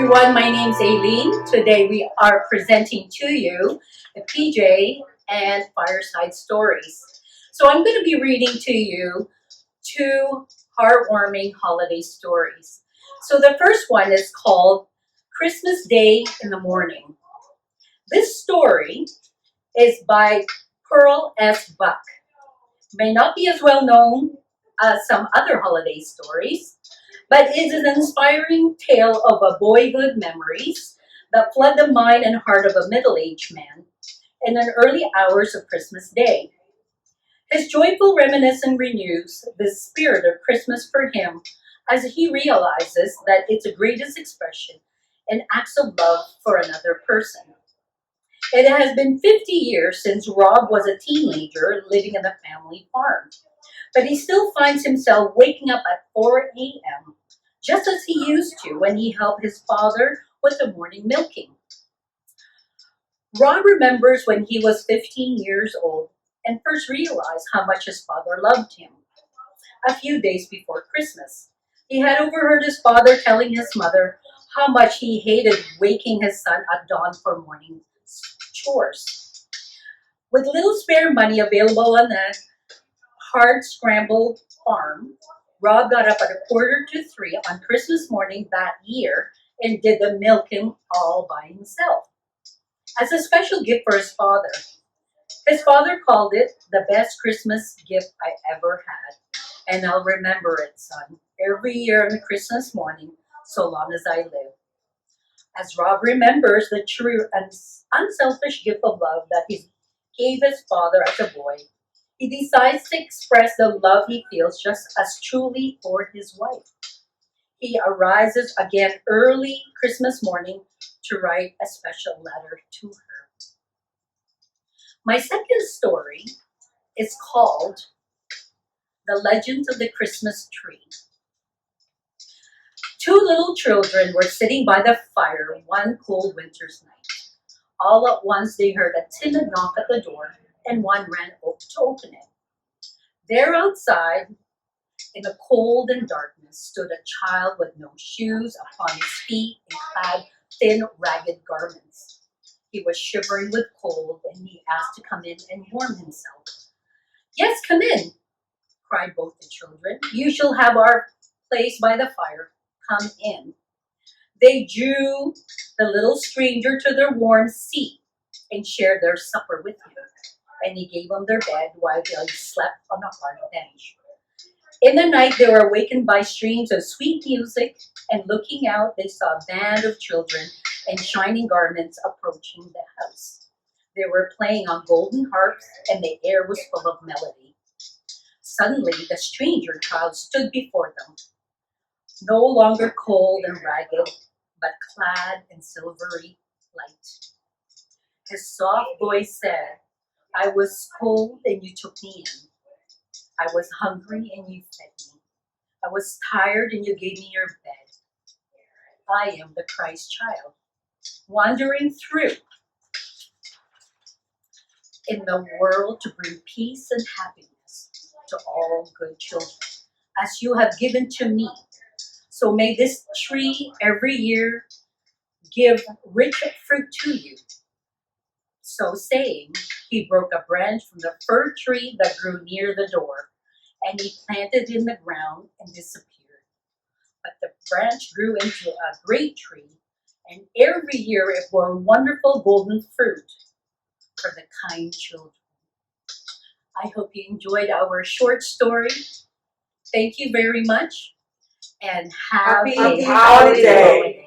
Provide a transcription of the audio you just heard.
everyone, my name's Aileen. Today we are presenting to you the PJ and Fireside Stories. So I'm going to be reading to you two heartwarming holiday stories. So the first one is called Christmas Day in the Morning. This story is by Pearl S. Buck. May not be as well known as some other holiday stories, but it is an inspiring tale of a boyhood memories that flood the mind and heart of a middle-aged man in the early hours of Christmas Day. His joyful reminiscence renews the spirit of Christmas for him as he realizes that it's the greatest expression and acts of love for another person. It has been 50 years since Rob was a teenager living in the family farm, but he still finds himself waking up at 4 a.m., just as he used to when he helped his father with the morning milking. Rob remembers when he was 15 years old and first realized how much his father loved him. A few days before Christmas, he had overheard his father telling his mother how much he hated waking his son at dawn for morning chores. With little spare money available on the hard scrambled farm, Rob got up at 2:45 on Christmas morning that year and did the milking all by himself. As a special gift for his father called it the best Christmas gift I ever had. And I'll remember it, son, every year on Christmas morning, so long as I live. As Rob remembers the true and unselfish gift of love that he gave his father as a boy, he decides to express the love he feels just as truly for his wife. He arises again early Christmas morning to write a special letter to her. My second story is called The Legend of the Christmas Tree. Two little children were sitting by the fire one cold winter's night. All at once they heard a timid knock at the door, and one ran up to open it. There outside, in the cold and darkness, stood a child with no shoes upon his feet and clad thin, ragged garments. He was shivering with cold, and he asked to come in and warm himself. "Yes, come in," cried both the children. "You shall have our place by the fire. Come in." They drew the little stranger to their warm seat and shared their supper with him, and he gave them their bed while they slept on a hard bench. In the night, they were awakened by streams of sweet music, and looking out, they saw a band of children in shining garments approaching the house. They were playing on golden harps, and the air was full of melody. Suddenly, the stranger child stood before them, no longer cold and ragged, but clad in silvery light. His soft voice said, "I was cold and you took me in. I was hungry and you fed me. I was tired and you gave me your bed. I am the Christ child, wandering through in the world to bring peace and happiness to all good children, as you have given to me. So may this tree every year give rich fruit to you." So saying, he broke a branch from the fir tree that grew near the door, and he planted it in the ground and disappeared. But the branch grew into a great tree, and every year it bore wonderful golden fruit for the kind children. I hope you enjoyed our short story. Thank you very much, and have Happy a holiday.